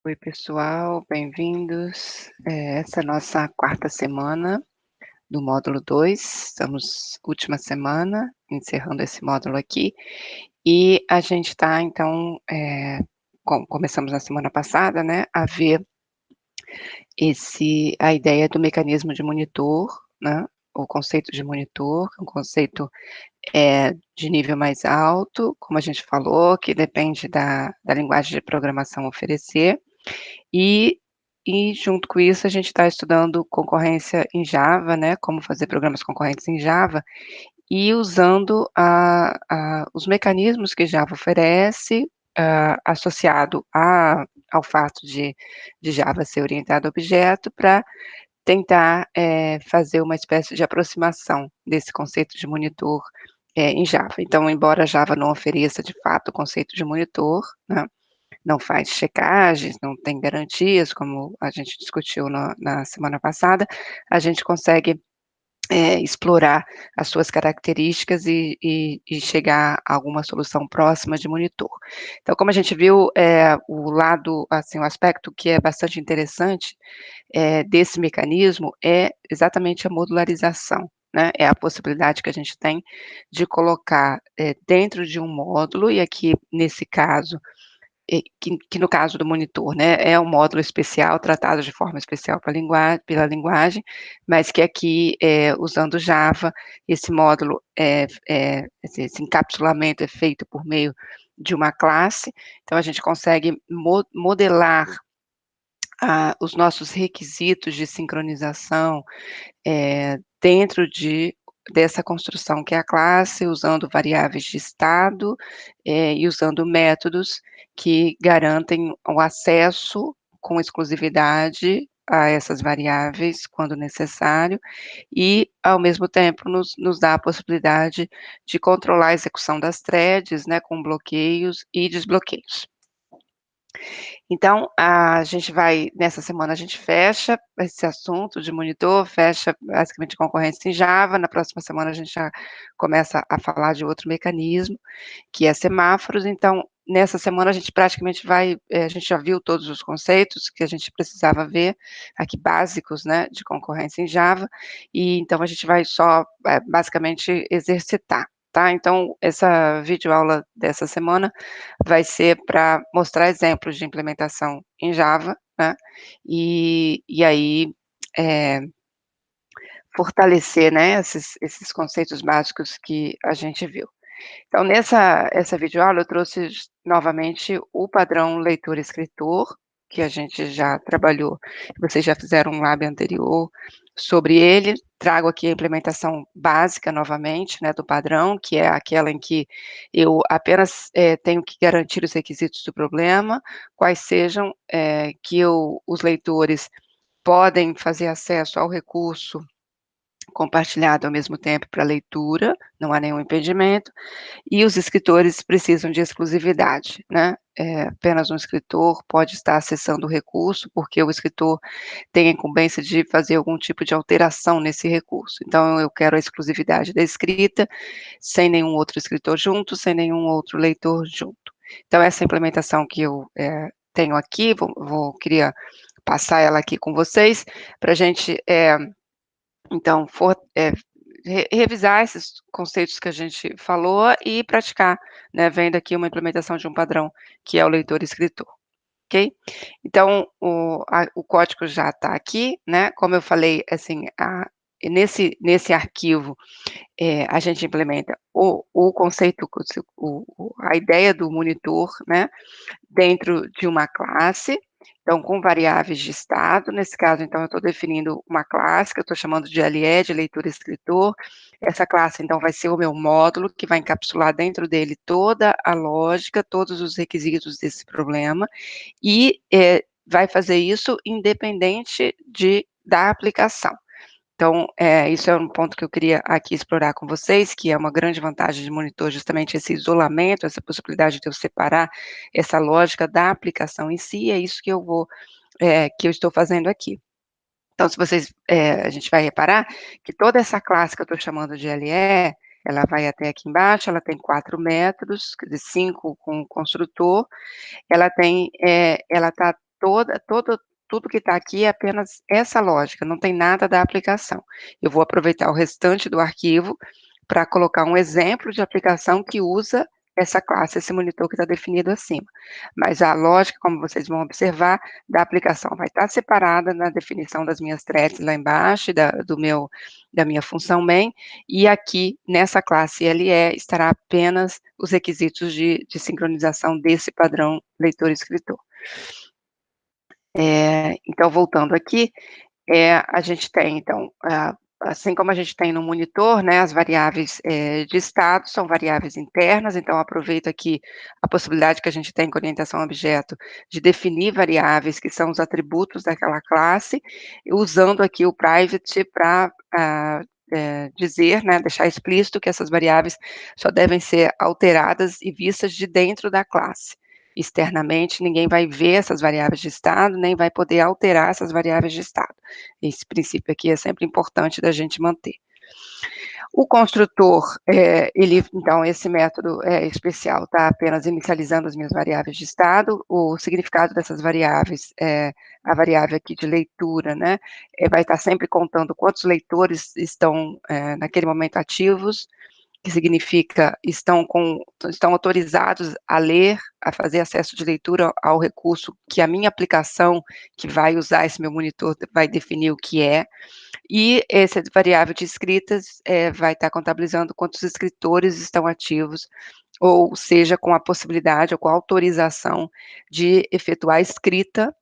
Oi, pessoal, bem-vindos. Essa é a nossa quarta semana do módulo 2. Estamos última semana, encerrando esse módulo aqui, e a gente está, então, começamos na semana passada, né, a ver a ideia do mecanismo de monitor, né, o conceito de monitor, um conceito de nível mais alto, como a gente falou, que depende da linguagem de programação oferecer, e junto com isso a gente está estudando concorrência em Java, né, como fazer programas concorrentes em Java, e usando os mecanismos que Java oferece, associado ao fato de Java ser orientado a objeto, para tentar, fazer uma espécie de aproximação desse conceito de monitor, em Java. Então, embora Java não ofereça de fato o conceito de monitor, né, não faz checagens, não tem garantias, como a gente discutiu na semana passada, a gente consegue, explorar as suas características e chegar a alguma solução próxima de monitor. Então, como a gente viu, o lado, assim, o aspecto que é bastante interessante, desse mecanismo é exatamente a modularização, né, é a possibilidade que a gente tem de colocar, dentro de um módulo, e aqui nesse caso, que no caso do monitor, né, é um módulo especial, tratado de forma especial pela linguagem, mas que aqui, usando Java, esse módulo, esse encapsulamento é feito por meio de uma classe, então a gente consegue modelar os nossos requisitos de sincronização, dentro dessa construção que é a classe, usando variáveis de estado, e usando métodos que garantem o acesso com exclusividade a essas variáveis, quando necessário, e, ao mesmo tempo, nos dá a possibilidade de controlar a execução das threads, né, com bloqueios e desbloqueios. Então, a gente vai nessa semana a gente fecha esse assunto de monitor, fecha basicamente concorrência em Java, na próxima semana a gente já começa a falar de outro mecanismo, que é semáforos, então, nessa semana a gente praticamente a gente já viu todos os conceitos que a gente precisava ver, aqui básicos, né, de concorrência em Java, e então a gente vai só, basicamente exercitar, tá. Então, essa videoaula dessa semana vai ser para mostrar exemplos de implementação em Java, né, e aí, eh, fortalecer, né, esses conceitos básicos que a gente viu. Então essa videoaula eu trouxe novamente o padrão leitor-escritor, que a gente já trabalhou, vocês já fizeram um lab anterior sobre ele, trago aqui a implementação básica novamente, né, do padrão, que é aquela em que eu apenas, tenho que garantir os requisitos do problema, quais sejam, que os leitores podem fazer acesso ao recurso compartilhado ao mesmo tempo para leitura, não há nenhum impedimento, e os escritores precisam de exclusividade, né, apenas um escritor pode estar acessando o recurso, porque o escritor tem a incumbência de fazer algum tipo de alteração nesse recurso. Então eu quero a exclusividade da escrita, sem nenhum outro escritor junto, sem nenhum outro leitor junto. Então essa implementação que eu, tenho aqui, queria passar ela aqui com vocês, pra gente, então revisar esses conceitos que a gente falou e praticar, né, vendo aqui uma implementação de um padrão, que é o leitor escritor, ok? Então o código já está aqui, né, como eu falei, assim, nesse arquivo, a gente implementa o conceito, a ideia do monitor, né, dentro de uma classe, então com variáveis de estado, nesse caso, então eu estou definindo uma classe que eu estou chamando de LE, de leitor-escritor, essa classe então vai ser o meu módulo, que vai encapsular dentro dele toda a lógica, todos os requisitos desse problema, e vai fazer isso independente da aplicação. Então, isso é um ponto que eu queria aqui explorar com vocês, que é uma grande vantagem de monitor, justamente esse isolamento, essa possibilidade de eu separar essa lógica da aplicação em si, é isso que eu estou fazendo aqui. Então, se vocês, a gente vai reparar que toda essa classe que eu estou chamando de LE, ela vai até aqui embaixo, ela tem 4 métodos, quer dizer, 5 com o construtor, ela está tudo que está aqui é apenas essa lógica, não tem nada da aplicação. Eu vou aproveitar o restante do arquivo para colocar um exemplo de aplicação que usa essa classe, esse monitor que está definido acima. Mas a lógica, como vocês vão observar, da aplicação vai estar separada na definição das minhas threads lá embaixo, da minha função main, e aqui nessa classe LE estará apenas os requisitos de sincronização desse padrão leitor-escritor. Então, voltando aqui, a gente tem, então, assim como a gente tem no monitor, né, as variáveis de estado são variáveis internas, então aproveito aqui a possibilidade que a gente tem com orientação a objeto de definir variáveis que são os atributos daquela classe, usando aqui o private para dizer, né, deixar explícito que essas variáveis só devem ser alteradas e vistas de dentro da classe. Externamente, ninguém vai ver essas variáveis de estado, nem vai poder alterar essas variáveis de estado. Esse princípio aqui é sempre importante da gente manter. O construtor, então, esse método especial está apenas inicializando as minhas variáveis de estado, o significado dessas variáveis, a variável aqui de leitura, né, vai estar sempre contando quantos leitores estão naquele momento ativos, que significa estão autorizados a ler, a fazer acesso de leitura ao recurso que a minha aplicação, que vai usar esse meu monitor, vai definir o que é, e essa variável de escritas vai estar contabilizando quantos escritores estão ativos, ou seja, com a possibilidade ou com a autorização de efetuar a escrita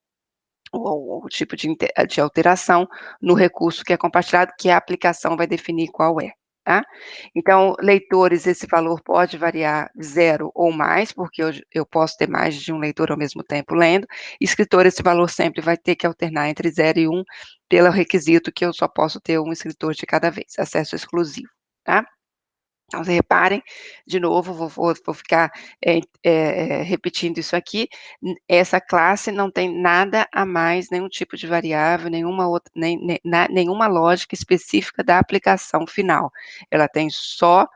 ou o tipo de alteração no recurso que é compartilhado, que a aplicação vai definir qual é. Tá? Então, leitores, esse valor pode variar 0 ou mais, porque eu posso ter mais de um leitor ao mesmo tempo lendo. Escritor, esse valor sempre vai ter que alternar entre 0 e 1, pelo requisito que eu só posso ter um escritor de cada vez, acesso exclusivo. Tá? Então, vocês reparem, de novo, vou ficar repetindo isso aqui, essa classe não tem nada a mais, nenhum tipo de variável, nenhuma lógica específica da aplicação final. Ela tem só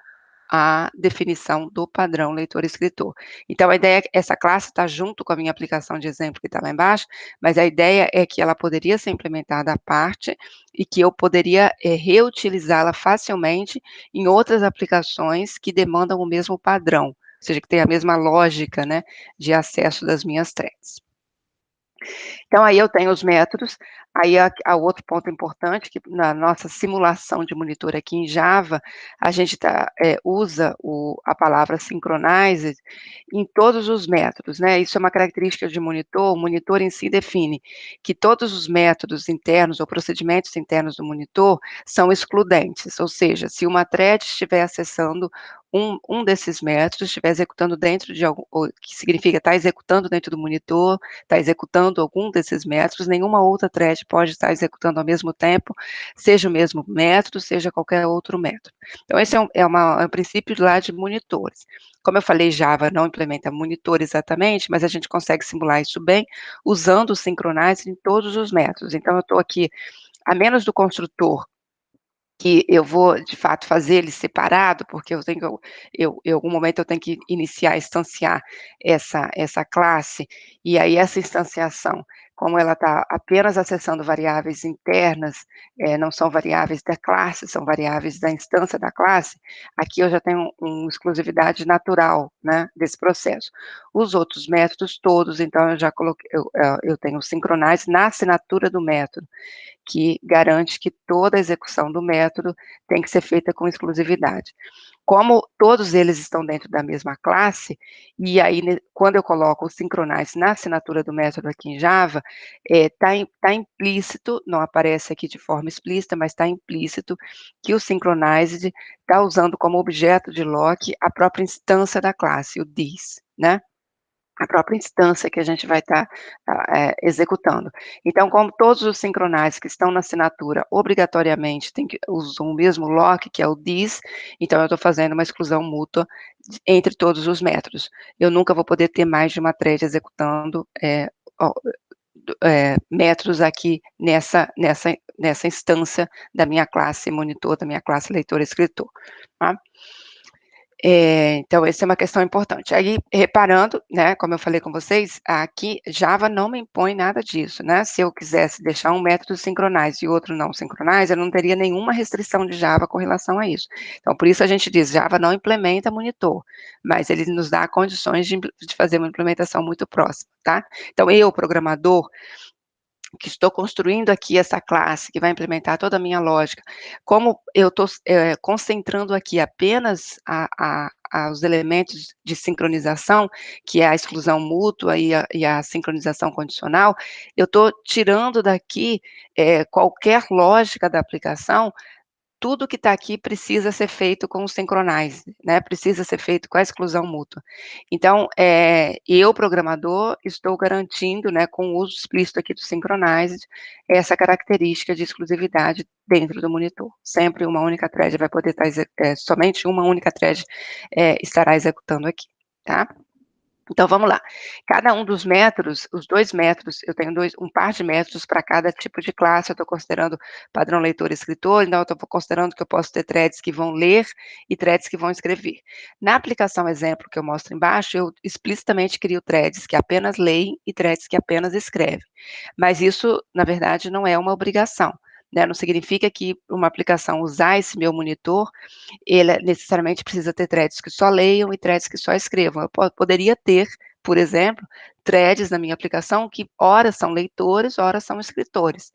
a definição do padrão leitor-escritor. Então, a ideia é que essa classe está junto com a minha aplicação de exemplo que está lá embaixo, mas a ideia é que ela poderia ser implementada à parte e que eu poderia reutilizá-la facilmente em outras aplicações que demandam o mesmo padrão, ou seja, que tem a mesma lógica, né, de acesso das minhas threads. Então, aí eu tenho os métodos, aí há outro ponto importante, que na nossa simulação de monitor aqui em Java, a gente usa a palavra synchronized em todos os métodos, né, isso é uma característica de monitor, o monitor em si define que todos os métodos internos ou procedimentos internos do monitor são excludentes, ou seja, se uma thread estiver acessando um desses métodos, estiver executando dentro de algum, que significa estar executando dentro do monitor, está executando algum desses métodos, nenhuma outra thread pode estar executando ao mesmo tempo, seja o mesmo método, seja qualquer outro método. Então, esse é um princípio lá de monitores. Como eu falei, Java não implementa monitor exatamente, mas a gente consegue simular isso bem, usando o synchronize em todos os métodos. Então, eu estou aqui, a menos do construtor, que eu vou, de fato, fazer ele separado, porque em algum momento eu tenho que instanciar essa classe, e aí essa instanciação, como ela está apenas acessando variáveis internas, não são variáveis da classe, são variáveis da instância da classe, aqui eu já tenho uma exclusividade natural, né, desse processo. Os outros métodos todos, então, eu já coloquei, eu tenho o synchronize na assinatura do método, que garante que toda a execução do método tem que ser feita com exclusividade. Como todos eles estão dentro da mesma classe, e aí quando eu coloco o synchronize na assinatura do método aqui em Java, tá implícito, não aparece aqui de forma explícita, mas está implícito que o synchronized está usando como objeto de lock a própria instância da classe, o this, né? A própria instância que a gente vai estar executando. Então, como todos os sincronizes que estão na assinatura, obrigatoriamente usam o mesmo lock, que é o this, então eu estou fazendo uma exclusão mútua entre todos os métodos. Eu nunca vou poder ter mais de uma thread executando métodos aqui nessa instância da minha classe monitor, da minha classe leitor-escritor. Tá? Então essa é uma questão importante. Aí, reparando, né, como eu falei com vocês, aqui Java não me impõe nada disso, né, se eu quisesse deixar um método synchronize e outro não synchronize, eu não teria nenhuma restrição de Java com relação a isso. Então por isso a gente diz, Java não implementa monitor, mas ele nos dá condições de fazer uma implementação muito próxima, tá. Então eu, programador, que estou construindo aqui essa classe, que vai implementar toda a minha lógica, como eu estou concentrando aqui apenas os elementos de sincronização, que é a exclusão mútua e a sincronização condicional, eu estou tirando daqui qualquer lógica da aplicação. Tudo que está aqui precisa ser feito com o synchronize, né, precisa ser feito com a exclusão mútua. Então, eu, programador, estou garantindo, né, com o uso explícito aqui do synchronized, essa característica de exclusividade dentro do monitor. Sempre uma única thread vai poder estar, somente uma única thread estará executando aqui, tá? Então vamos lá, cada um dos métodos, os 2 métodos, eu tenho um par de métodos para cada tipo de classe, eu estou considerando padrão leitor e escritor, então eu estou considerando que eu posso ter threads que vão ler e threads que vão escrever. Na aplicação exemplo que eu mostro embaixo, eu explicitamente crio threads que apenas leem e threads que apenas escrevem, mas isso, na verdade, não é uma obrigação, né, não significa que uma aplicação usar esse meu monitor ele necessariamente precisa ter threads que só leiam e threads que só escrevam. Eu poderia ter, por exemplo, threads na minha aplicação que ora são leitores, ora são escritores.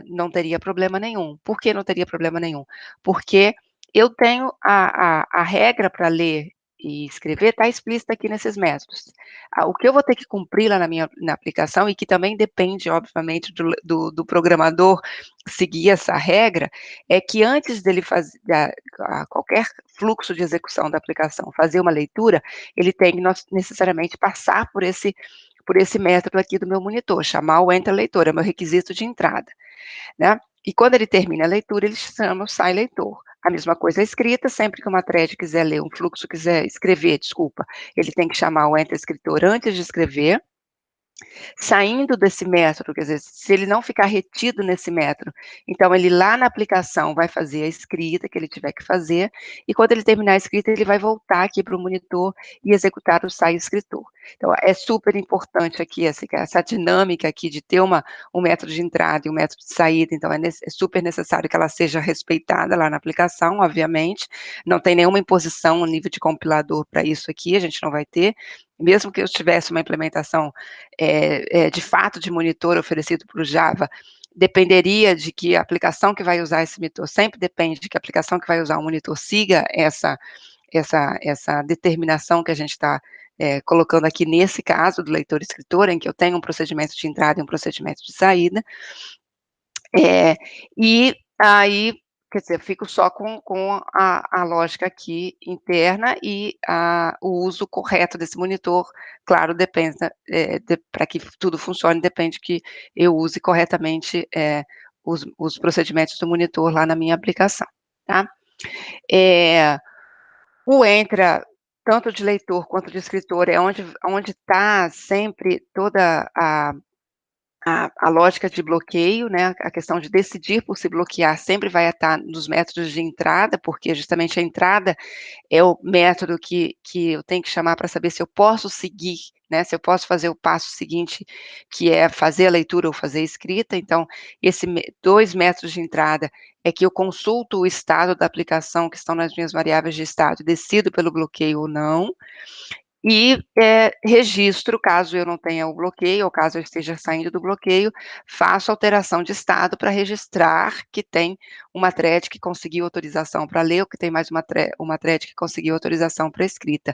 Não teria problema nenhum. Por que não teria problema nenhum? Porque eu tenho a regra para ler e escrever está explícita aqui nesses métodos. O que eu vou ter que cumprir lá na aplicação, e que também depende, obviamente, do programador seguir essa regra, é que antes dele fazer qualquer fluxo de execução da aplicação, fazer uma leitura, ele tem que necessariamente passar por esse método aqui do meu monitor, chamar o enter leitor, é o meu requisito de entrada, né. E quando ele termina a leitura, ele chama o sai leitor. A mesma coisa a escrita, sempre que uma thread quiser ler, um fluxo quiser escrever, desculpa, ele tem que chamar o enter escritor antes de escrever. Saindo desse método, quer dizer, se ele não ficar retido nesse método, então ele lá na aplicação vai fazer a escrita que ele tiver que fazer, e quando ele terminar a escrita, ele vai voltar aqui para o monitor e executar o sai escritor. Então, é super importante aqui essa dinâmica aqui de ter um método de entrada e um método de saída, então é super necessário que ela seja respeitada lá na aplicação, obviamente, não tem nenhuma imposição no nível de compilador para isso aqui, a gente não vai ter, mesmo que eu tivesse uma implementação de fato de monitor oferecido por Java, dependeria de que a aplicação que vai usar esse monitor, sempre depende de que a aplicação que vai usar o monitor siga essa determinação que a gente está colocando aqui nesse caso do leitor escritor, em que eu tenho um procedimento de entrada e um procedimento de saída, e aí, quer dizer, eu fico só com a lógica aqui interna e o uso correto desse monitor, claro, depende para que tudo funcione, depende que eu use corretamente, os procedimentos do monitor lá na minha aplicação, tá. Eh, o entra, tanto de leitor quanto de escritor, é onde está sempre toda a lógica de bloqueio, né, a questão de decidir por se bloquear sempre vai estar nos métodos de entrada, porque justamente a entrada é o método que eu tenho que chamar para saber se eu posso seguir, né, se eu posso fazer o passo seguinte, que é fazer a leitura ou fazer a escrita. Então, 2 métodos de entrada é que eu consulto o estado da aplicação que estão nas minhas variáveis de estado, decido pelo bloqueio ou não, e, registro, caso eu não tenha o bloqueio, ou caso eu esteja saindo do bloqueio, faço alteração de estado para registrar que tem uma thread que conseguiu autorização para ler, ou que tem mais uma thread que conseguiu autorização para escrita.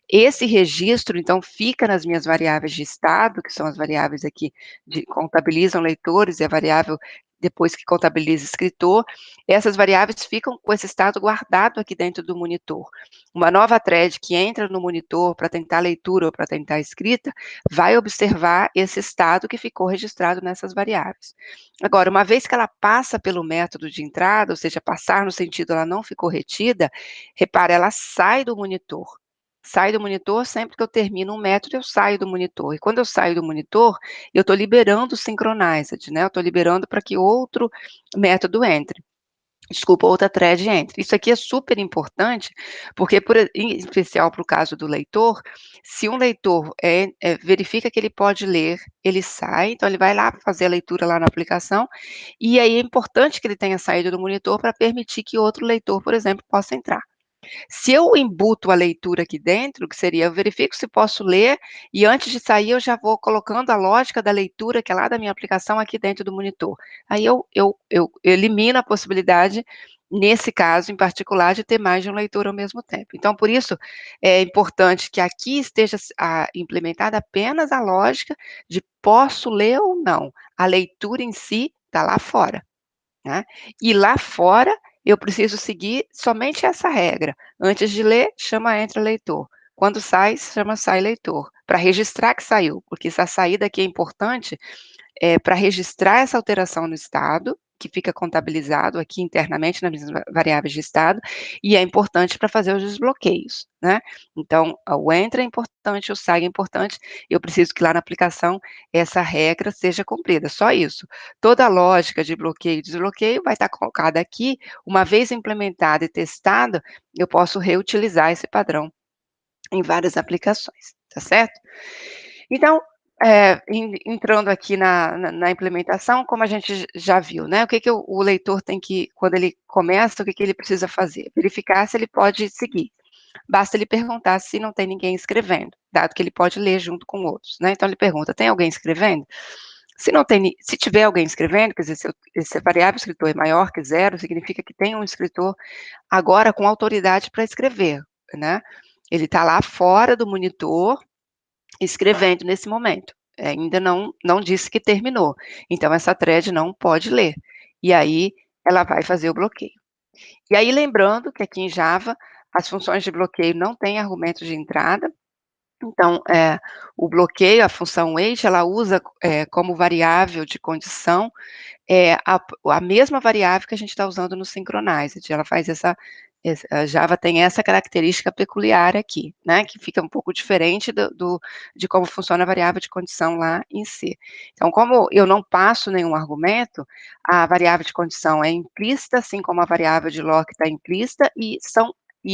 Esse registro, então, fica nas minhas variáveis de estado, que são as variáveis aqui de contabilizam leitores, e a variável depois que contabiliza escritor, essas variáveis ficam com esse estado guardado aqui dentro do monitor. Uma nova thread que entra no monitor para tentar leitura ou para tentar escrita, vai observar esse estado que ficou registrado nessas variáveis. Agora, uma vez que ela passa pelo método de entrada, ou seja, passar no sentido ela não ficou retida, repara, ela sai do monitor. Sai do monitor, sempre que eu termino um método, eu saio do monitor. E quando eu saio do monitor, eu estou liberando o synchronized, né? Eu estou liberando para que outro método entre. Desculpa, outra thread entra. Isso aqui é super importante, porque em especial para o caso do leitor, se um leitor, verifica que ele pode ler, ele sai, então ele vai lá fazer a leitura lá na aplicação, e aí é importante que ele tenha saído do monitor para permitir que outro leitor, por exemplo, possa entrar. Se eu embuto a leitura aqui dentro, que seria, eu verifico se posso ler, e antes de sair eu já vou colocando a lógica da leitura, que é lá da minha aplicação, aqui dentro do monitor. Aí eu elimino a possibilidade, nesse caso em particular, de ter mais de um leitor ao mesmo tempo. Então, por isso, é importante que aqui esteja implementada apenas a lógica de posso ler ou não. A leitura em si está lá fora. Né. E lá fora, eu preciso seguir somente essa regra: antes de ler, chama entra leitor, quando sai, chama sai leitor, para registrar que saiu, porque essa saída aqui é importante, para registrar essa alteração no estado, que fica contabilizado aqui internamente nas minhas variáveis de estado, e é importante para fazer os desbloqueios, né. Então, o entra é importante, o sai é importante, eu preciso que lá na aplicação essa regra seja cumprida, só isso. Toda a lógica de bloqueio e desbloqueio vai estar colocada aqui, uma vez implementada e testada, eu posso reutilizar esse padrão em várias aplicações, tá certo? Então, entrando aqui na implementação, como a gente já viu, né, o que que o leitor tem que, quando ele começa, o que que ele precisa fazer? Verificar se ele pode seguir. Basta ele perguntar se não tem ninguém escrevendo, dado que ele pode ler junto com outros, né, então ele pergunta: "Tem alguém escrevendo?". Se não tem, se tiver alguém escrevendo, quer dizer, se a variável escritor é maior que zero, significa que tem um escritor agora com autoridade para escrever, né. Ele está lá fora do monitor, escrevendo nesse momento. Ainda não disse que terminou. Então essa thread não pode ler. E aí ela vai fazer o bloqueio. E aí lembrando que aqui em Java as funções de bloqueio não têm argumentos de entrada, então, o bloqueio, a função wait, ela usa, como variável de condição, a mesma variável que a gente está usando no Synchronized, ela faz a Java tem essa característica peculiar aqui, né, que fica um pouco diferente de como funciona a variável de condição lá em C. Então, como eu não passo nenhum argumento, a variável de condição é implícita, assim como a variável de lock está implícita, e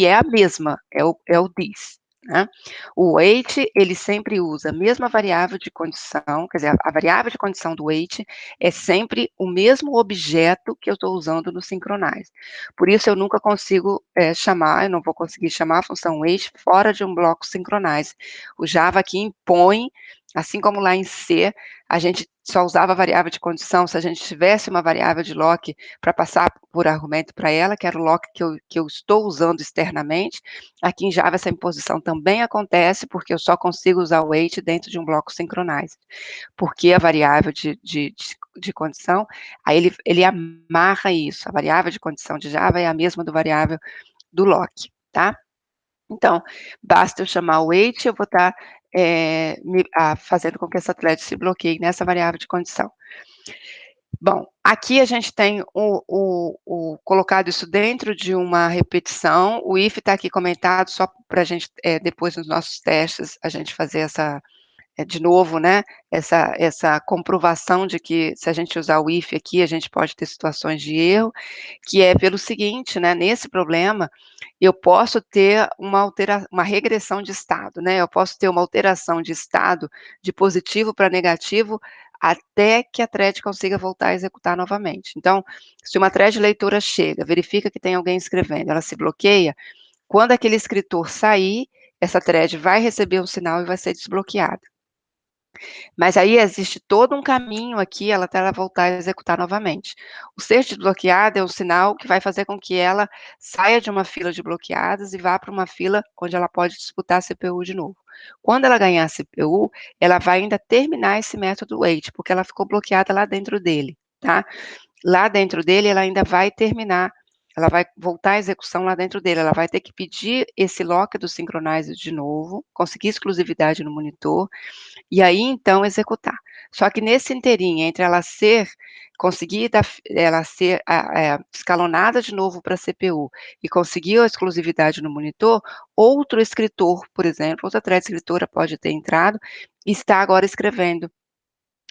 é a mesma, é o this, né. O wait, ele sempre usa a mesma variável de condição, quer dizer, a variável de condição do wait é sempre o mesmo objeto que eu estou usando no Synchronize. Por isso eu nunca consigo, eu não vou conseguir chamar a função wait fora de um bloco Synchronize. O Java aqui impõe, assim como lá em C, a gente só usava a variável de condição se a gente tivesse uma variável de lock para passar por argumento para ela, que era o lock que eu estou usando externamente. Aqui em Java essa imposição também acontece, porque eu só consigo usar o wait dentro de um bloco Synchronize, porque a variável de condição, aí ele amarra isso, a variável de condição de Java é a mesma do variável do lock, tá. Então, basta eu chamar o wait, eu vou estar, fazendo com que essa thread se bloqueie nessa variável de condição. Bom, aqui a gente tem colocado isso dentro de uma repetição, o if está aqui comentado só para a gente, depois nos nossos testes, a gente fazer de novo, né, essa comprovação de que se a gente usar o if aqui, a gente pode ter situações de erro, que é pelo seguinte, né, nesse problema, eu posso ter uma regressão de estado, né, eu posso ter uma alteração de estado de positivo para negativo, até que a thread consiga voltar a executar novamente. Então, se uma thread leitora chega, verifica que tem alguém escrevendo, ela se bloqueia, quando aquele escritor sair, essa thread vai receber um sinal e vai ser desbloqueada. Mas aí existe todo um caminho aqui, ela até ela voltar a executar novamente. O ser desbloqueado é um sinal que vai fazer com que ela saia de uma fila de bloqueadas e vá para uma fila onde ela pode disputar a CPU de novo. Quando ela ganhar a CPU, ela vai ainda terminar esse método wait, porque ela ficou bloqueada lá dentro dele, tá. Lá dentro dele, ela ainda vai terminar, ela vai voltar à execução lá dentro dele, ela vai ter que pedir esse lock do Synchronize de novo, conseguir exclusividade no monitor, e aí então executar. Só que nesse inteirinho, entre conseguir ela ser escalonada de novo para a CPU e conseguir a exclusividade no monitor, outro escritor, por exemplo, outra thread escritora pode ter entrado e está agora escrevendo.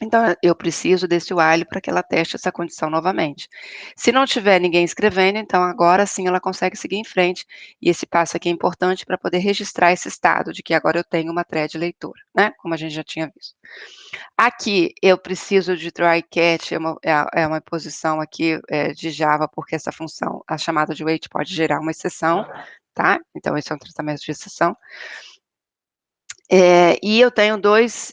Então, eu preciso desse while para que ela teste essa condição novamente. Se não tiver ninguém escrevendo, então agora sim ela consegue seguir em frente, e esse passo aqui é importante para poder registrar esse estado de que agora eu tenho uma thread leitora, né, como a gente já tinha visto. Aqui eu preciso de try catch, é uma posição aqui, de Java, porque essa função, a chamada de wait pode gerar uma exceção, tá, então esse é um tratamento de exceção. E eu tenho dois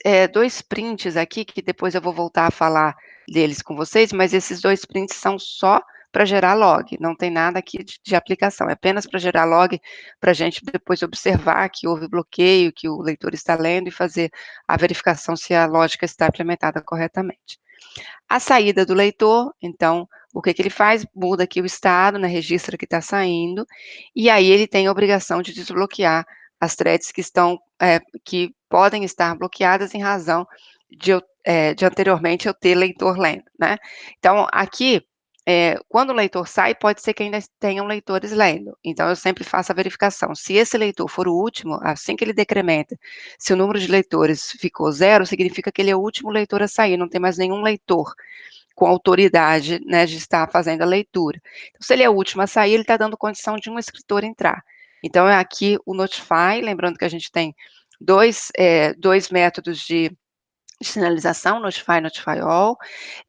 prints aqui, que depois eu vou voltar a falar deles com vocês, mas esses 2 prints são só para gerar log, não tem nada aqui de aplicação, é apenas para gerar log, para a gente depois observar que houve bloqueio, que o leitor está lendo e fazer a verificação se a lógica está implementada corretamente. A saída do leitor, então, o que que ele faz? Muda aqui o estado, né, registra que está saindo, e aí ele tem a obrigação de desbloquear as threads que podem estar bloqueadas em razão de anteriormente eu ter leitor lendo, né. Então aqui, quando o leitor sai, pode ser que ainda tenham leitores lendo, então eu sempre faço a verificação, se esse leitor for o último, assim que ele decrementa, se o número de leitores ficou 0, significa que ele é o último leitor a sair, não tem mais nenhum leitor com autoridade, né, de estar fazendo a leitura. Então, se ele é o último a sair, ele está dando condição de um escritor entrar. Então, é aqui o notify, lembrando que a gente tem dois métodos de sinalização, notify, notify all.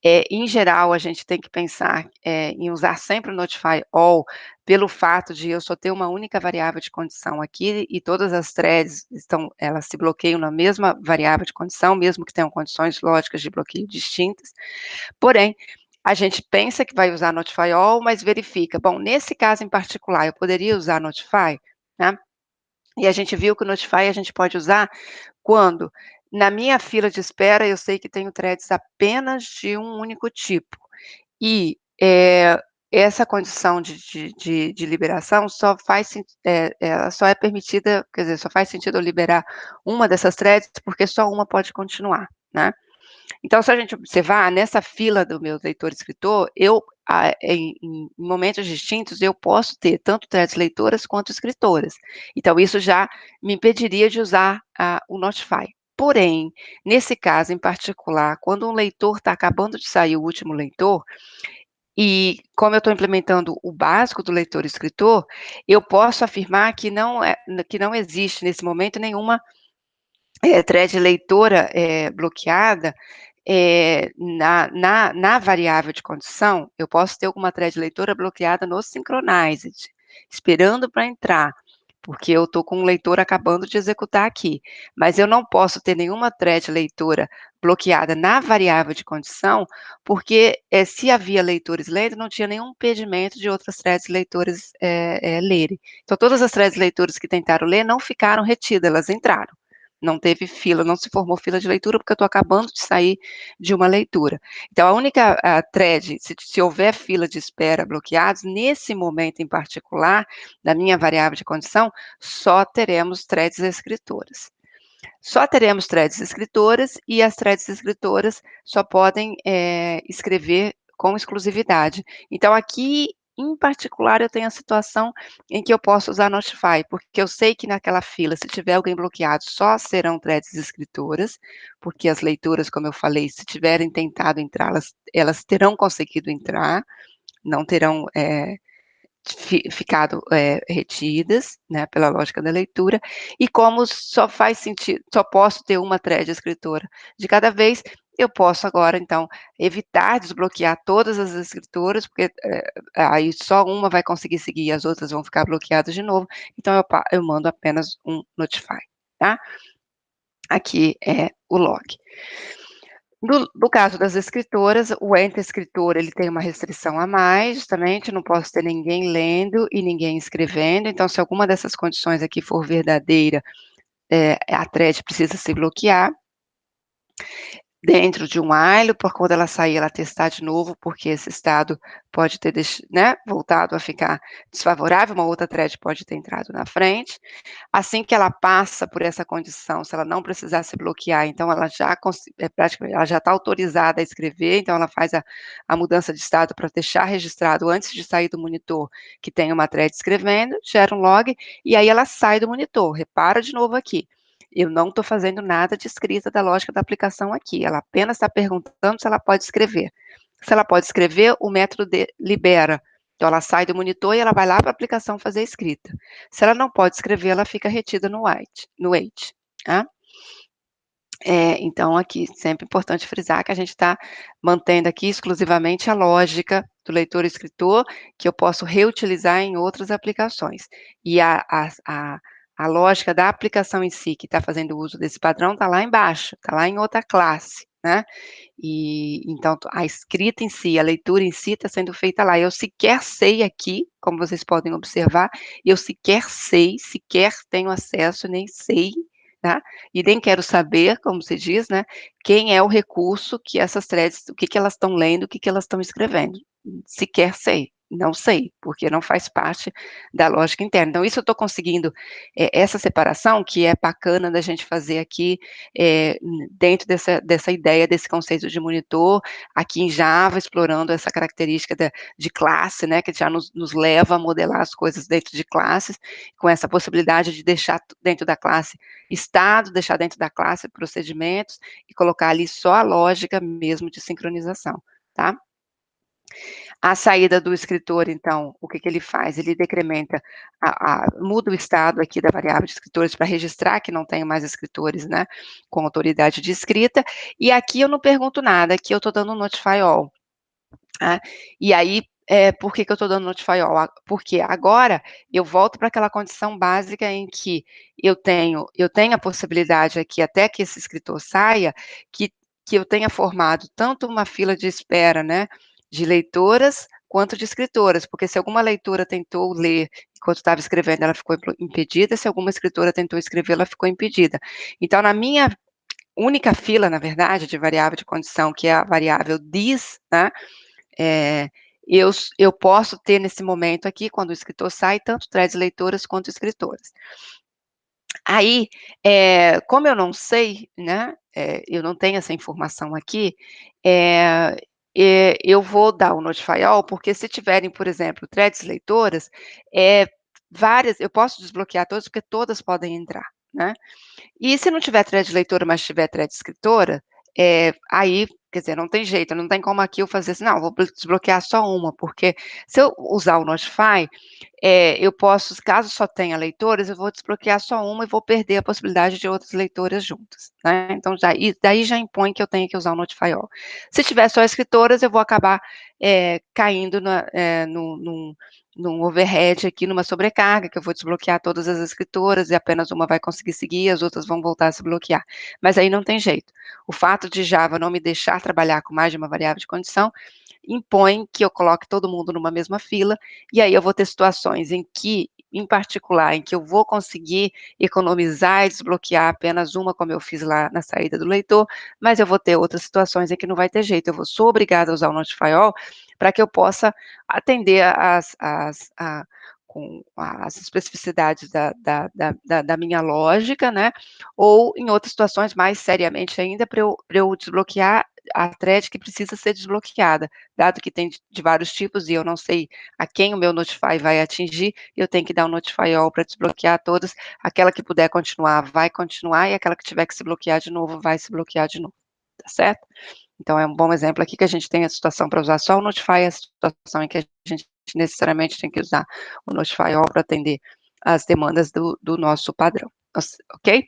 Em geral, a gente tem que pensar em usar sempre o notify all, pelo fato de eu só ter uma única variável de condição aqui, e todas as threads elas se bloqueiam na mesma variável de condição, mesmo que tenham condições lógicas de bloqueio distintas. Porém, a gente pensa que vai usar notify all, mas verifica, bom, nesse caso em particular, eu poderia usar notify, né? E a gente viu que o notify a gente pode usar quando, na minha fila de espera, eu sei que tenho threads apenas de um único tipo. E, essa condição de liberação ela só é permitida, quer dizer, só faz sentido eu liberar uma dessas threads, porque só uma pode continuar, né. Então, se a gente observar, nessa fila do meu leitor-escritor, em momentos distintos, eu posso ter tanto threads leitoras quanto escritoras. Então, isso já me impediria de usar o Notify. Porém, nesse caso em particular, quando um leitor está acabando de sair, o último leitor, e como eu estou implementando o básico do leitor-escritor, eu posso afirmar que não existe nesse momento nenhuma thread leitora bloqueada, na variável de condição, eu posso ter alguma thread leitora bloqueada no synchronized, esperando para entrar, porque eu estou com um leitor acabando de executar aqui, mas eu não posso ter nenhuma thread leitora bloqueada na variável de condição, porque se havia leitores lendo, não tinha nenhum impedimento de outras threads leitoras lerem. Então, todas as threads leitoras que tentaram ler não ficaram retidas, elas entraram. Não teve fila, não se formou fila de leitura, porque eu estou acabando de sair de uma leitura. Então, a única thread, se houver fila de espera bloqueados, nesse momento em particular, da minha variável de condição, só teremos threads escritoras. Só teremos threads escritoras, e as threads escritoras só podem escrever com exclusividade. Então, aqui, em particular, eu tenho a situação em que eu posso usar Notify, porque eu sei que naquela fila, se tiver alguém bloqueado, só serão threads escritoras, porque as leitoras, como eu falei, se tiverem tentado entrar, elas terão conseguido entrar, não terão ficado retidas, né, pela lógica da leitura, e como só posso ter uma thread escritora de cada vez, eu posso agora, então, evitar desbloquear todas as escritoras, porque aí só uma vai conseguir seguir e as outras vão ficar bloqueadas de novo, então eu mando apenas um notify, tá? Aqui é o log. No caso das escritoras, o enter escritor, ele tem uma restrição a mais, justamente, não posso ter ninguém lendo e ninguém escrevendo, então se alguma dessas condições aqui for verdadeira, a thread precisa se bloquear dentro de um while, por quando ela sair, ela testar de novo, porque esse estado pode ter né, voltado a ficar desfavorável, uma outra thread pode ter entrado na frente. Assim que ela passa por essa condição, se ela não precisar se bloquear, então ela já praticamente ela já está autorizada a escrever, então ela faz a mudança de estado para deixar registrado antes de sair do monitor que tem uma thread escrevendo, gera um log, e aí ela sai do monitor, repara de novo aqui. Eu não estou fazendo nada de escrita da lógica da aplicação aqui, ela apenas está perguntando se ela pode escrever. Se ela pode escrever, o método libera. Então, ela sai do monitor e ela vai lá para a aplicação fazer a escrita. Se ela não pode escrever, ela fica retida no wait, tá? Então, aqui, sempre importante frisar que a gente está mantendo aqui exclusivamente a lógica do leitor e escritor, que eu posso reutilizar em outras aplicações. E a lógica da aplicação em si, que está fazendo uso desse padrão, está lá embaixo, está lá em outra classe, né? E então a escrita em si, a leitura em si está sendo feita lá. Eu sequer sei aqui, como vocês podem observar, eu sequer tenho acesso, nem sei, tá? E nem quero saber, como se diz, né? Quem é o recurso que essas threads, o que que elas estão lendo, o que que elas estão escrevendo. Sequer sei. Não sei, porque não faz parte da lógica interna. Então, isso eu estou conseguindo, essa separação, que é bacana da gente fazer aqui, dentro dessa ideia, desse conceito de monitor, aqui em Java, explorando essa característica de classe, né, que já nos leva a modelar as coisas dentro de classes, com essa possibilidade de deixar dentro da classe estado, deixar dentro da classe procedimentos, e colocar ali só a lógica mesmo de sincronização, tá? A saída do escritor, então, o que que ele faz? Ele decrementa, muda o estado aqui da variável de escritores para registrar que não tenho mais escritores, né, com autoridade de escrita, e aqui eu não pergunto nada, aqui eu estou dando um notify all, tá? E aí, por que que eu estou dando notify all? Porque agora eu volto para aquela condição básica em que eu tenho a possibilidade aqui, até que esse escritor saia, que eu tenha formado tanto uma fila de espera, né, de leitoras quanto de escritoras, porque se alguma leitora tentou ler enquanto estava escrevendo, ela ficou impedida, se alguma escritora tentou escrever, ela ficou impedida. Então, na minha única fila, na verdade, de variável de condição, que é a variável this, né, é, eu posso ter nesse momento aqui, quando o escritor sai, tanto threads leitoras quanto escritoras. Aí, como eu não sei, né, eu não tenho essa informação aqui, eh eu vou dar o notify all, porque se tiverem, por exemplo, threads leitoras, várias, eu posso desbloquear todas, porque todas podem entrar, né. E se não tiver thread leitora, mas tiver thread escritora, aí, quer dizer, não tem jeito, não tem como aqui eu fazer assim: "Não, vou desbloquear só uma", porque se eu usar o Notify, eu posso, caso só tenha leitoras, eu vou desbloquear só uma e vou perder a possibilidade de outras leitoras juntas, né. Então daí já impõe que eu tenha que usar o Notify All. Se tiver só escritoras, eu vou acabar, caindo num overhead aqui, numa sobrecarga, que eu vou desbloquear todas as escritoras e apenas uma vai conseguir seguir, as outras vão voltar a se bloquear. Mas aí não tem jeito. O fato de Java não me deixar trabalhar com mais de uma variável de condição, impõe que eu coloque todo mundo numa mesma fila, e aí eu vou ter situações em que, em particular, em que eu vou conseguir economizar e desbloquear apenas uma, como eu fiz lá na saída do leitor, mas eu vou ter outras situações em que não vai ter jeito, sou obrigada a usar o Notify All para que eu possa atender com as especificidades da minha lógica, né, ou em outras situações, mais seriamente ainda, para eu desbloquear a thread que precisa ser desbloqueada, dado que tem de vários tipos e eu não sei a quem o meu notify vai atingir, eu tenho que dar um notify all para desbloquear todas, aquela que puder continuar, vai continuar, e aquela que tiver que se bloquear de novo, vai se bloquear de novo, tá certo? Então é um bom exemplo aqui que a gente tem a situação para usar só o notify, a situação em que a gente necessariamente tem que usar o notify all para atender as demandas do nosso padrão, ok?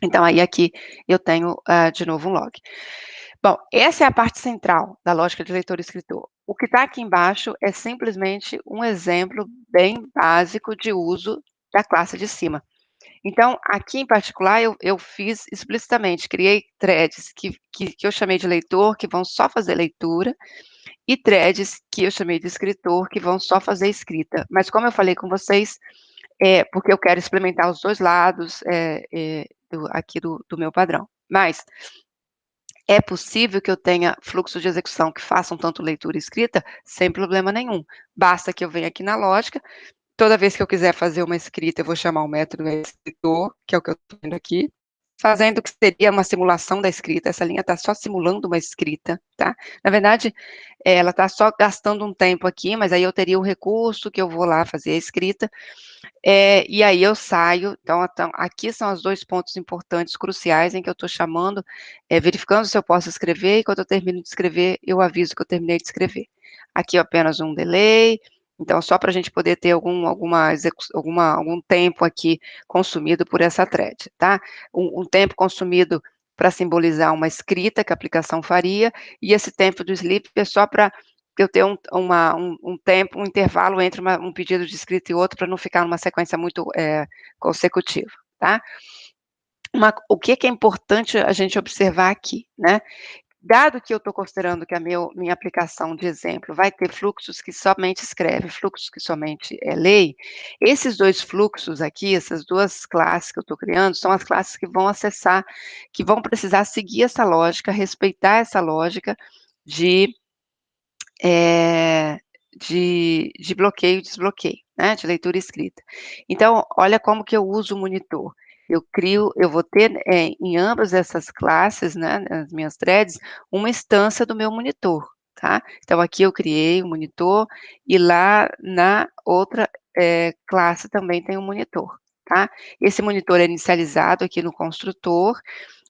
Então aí aqui eu tenho, de novo um log. Bom, essa é a parte central da lógica de leitor e escritor. O que está aqui embaixo é simplesmente um exemplo bem básico de uso da classe de cima. Então, aqui em particular, eu fiz explicitamente, criei threads que eu chamei de leitor, que vão só fazer leitura, e threads que eu chamei de escritor, que vão só fazer escrita. Mas como eu falei com vocês, porque eu quero experimentar os dois lados, aqui do meu padrão. Mas é possível que eu tenha fluxo de execução que façam tanto leitura e escrita, sem problema nenhum. Basta que eu venha aqui na lógica, toda vez que eu quiser fazer uma escrita, eu vou chamar o método escritor, que é o que eu estou vendo aqui, fazendo o que seria uma simulação da escrita, essa linha está só simulando uma escrita, tá? Na verdade, ela está só gastando um tempo aqui, mas aí eu teria o recurso que eu vou lá fazer a escrita, e aí eu saio, então aqui são os 2 pontos importantes, cruciais, em que eu estou chamando, verificando se eu posso escrever, e quando eu termino de escrever, eu aviso que eu terminei de escrever. Aqui apenas um delay, então só para a gente poder ter algum tempo aqui consumido por essa thread, tá? Um tempo consumido para simbolizar uma escrita que a aplicação faria, e esse tempo do sleep é só para eu ter um tempo, um intervalo entre um pedido de escrita e outro, para não ficar numa sequência muito consecutiva, tá? O que é importante a gente observar aqui, né? Dado que eu estou considerando que a minha aplicação de exemplo vai ter fluxos que somente escreve, fluxos que somente lê, esses 2 fluxos aqui, essas 2 classes que eu estou criando, são as classes que vão acessar, que vão precisar seguir essa lógica, respeitar essa lógica de de bloqueio e desbloqueio, né, de leitura e escrita. Então, olha como que eu uso o monitor. Eu vou ter, em ambas essas classes, né, nas minhas threads, uma instância do meu monitor, tá. Então aqui eu criei um monitor, e lá na outra, classe também tem um monitor, tá. Esse monitor é inicializado aqui no construtor,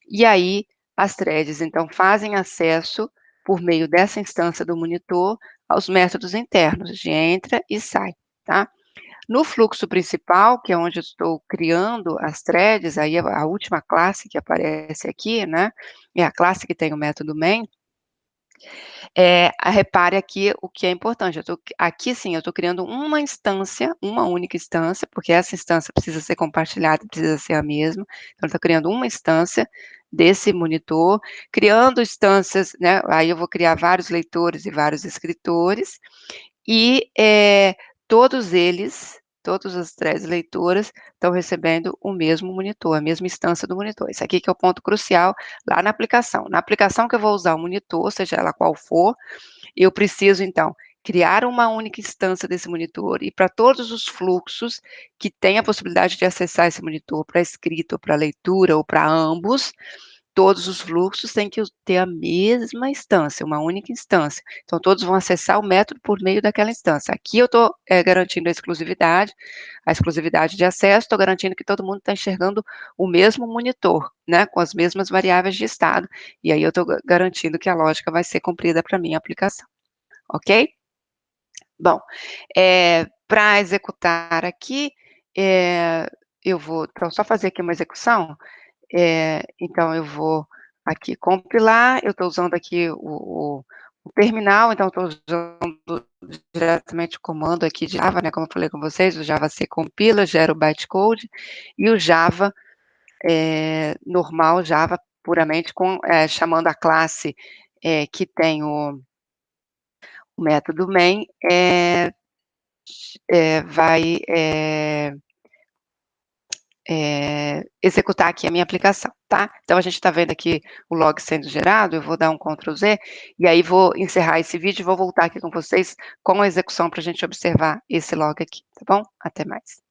e aí as threads, então, fazem acesso, por meio dessa instância do monitor, aos métodos internos de entra e sai, tá? No fluxo principal, que é onde eu estou criando as threads, aí a última classe que aparece aqui, né, é a classe que tem o método main. Repare aqui o que é importante, aqui sim, eu estou criando uma instância, uma única instância, porque essa instância precisa ser compartilhada, precisa ser a mesma, então eu estou criando uma instância desse monitor, criando instâncias, né, aí eu vou criar vários leitores e vários escritores, e todos eles, todas as threads leitoras estão recebendo o mesmo monitor, a mesma instância do monitor. Esse aqui que é o ponto crucial lá na aplicação. Na aplicação que eu vou usar o monitor, seja ela qual for, eu preciso, então, criar uma única instância desse monitor, e para todos os fluxos que têm a possibilidade de acessar esse monitor, para escrita ou para leitura ou para ambos, todos os fluxos têm que ter a mesma instância, uma única instância. Então, todos vão acessar o método por meio daquela instância. Aqui eu estou garantindo a exclusividade de acesso, estou garantindo que todo mundo está enxergando o mesmo monitor, né, com as mesmas variáveis de estado, e aí eu estou garantindo que a lógica vai ser cumprida para a minha aplicação, ok? Bom, para executar aqui, eu vou então só fazer aqui uma execução. Então eu vou aqui compilar, eu estou usando aqui o terminal, então estou usando diretamente o comando aqui de Java, né, como eu falei com vocês, o Java C compila, gera o bytecode, e o Java, normal, Java puramente, chamando a classe, que tem o método main, vai executar aqui a minha aplicação, tá? Então a gente está vendo aqui o log sendo gerado, eu vou dar um Ctrl Z, e aí vou encerrar esse vídeo e vou voltar aqui com vocês com a execução para a gente observar esse log aqui, tá bom? Até mais.